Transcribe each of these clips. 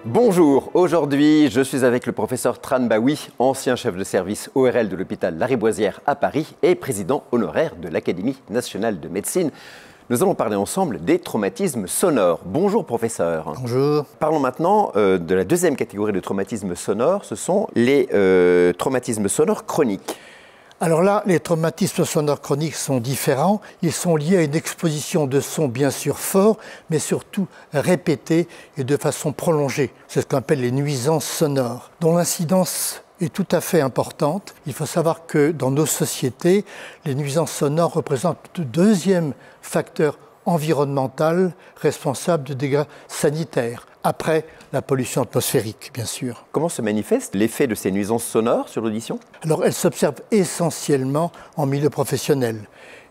Bonjour, aujourd'hui je suis avec le professeur Tran Baoui, ancien chef de service ORL de l'hôpital Lariboisière à Paris et président honoraire de l'Académie nationale de médecine. Nous allons parler ensemble des traumatismes sonores. Bonjour professeur. Bonjour. Parlons maintenant de la deuxième catégorie de traumatismes sonores, ce sont les traumatismes sonores chroniques. Alors là, les traumatismes sonores chroniques sont différents. Ils sont liés à une exposition de sons bien sûr forts, mais surtout répétés et de façon prolongée. C'est ce qu'on appelle les nuisances sonores, dont l'incidence est tout à fait importante. Il faut savoir que dans nos sociétés, les nuisances sonores représentent le deuxième facteur environnemental responsable de dégâts sanitaires, après la pollution atmosphérique, bien sûr. Comment se manifeste l'effet de ces nuisances sonores sur l'audition? Alors, elles s'observent essentiellement en milieu professionnel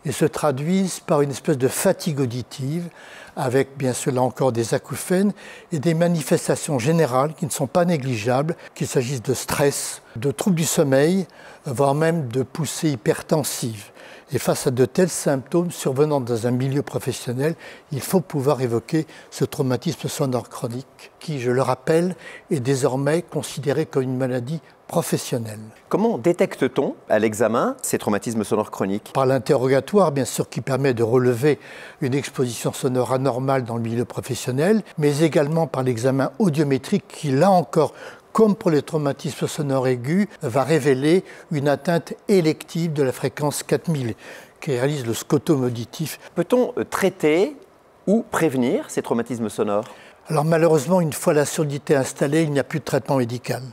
et se traduisent par une espèce de fatigue auditive, avec bien sûr là encore des acouphènes et des manifestations générales qui ne sont pas négligeables, qu'il s'agisse de stress, de troubles du sommeil, voire même de poussées hypertensives. Et face à de tels symptômes survenant dans un milieu professionnel, il faut pouvoir évoquer ce traumatisme sonore chronique qui, je le rappelle, est désormais considéré comme une maladie professionnelle. Comment détecte-t-on à l'examen ces traumatismes sonores chroniques? Par l'interrogatoire, bien sûr, qui permet de relever une exposition sonore anormale dans le milieu professionnel, mais également par l'examen audiométrique qui, là encore, comme pour les traumatismes sonores aigus, va révéler une atteinte élective de la fréquence 4000, qui réalise le scotome auditif. Peut-on traiter ou prévenir ces traumatismes sonores? Alors malheureusement, une fois la surdité installée, il n'y a plus de traitement médical.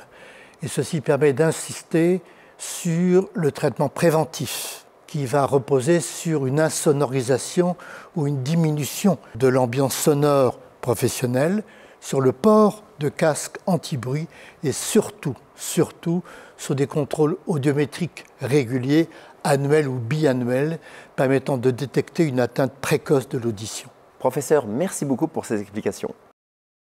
Et ceci permet d'insister sur le traitement préventif, qui va reposer sur une insonorisation ou une diminution de l'ambiance sonore professionnelle, sur le port de casques anti-bruit et surtout sur des contrôles audiométriques réguliers, annuels ou biannuels, permettant de détecter une atteinte précoce de l'audition. Professeur, merci beaucoup pour ces explications.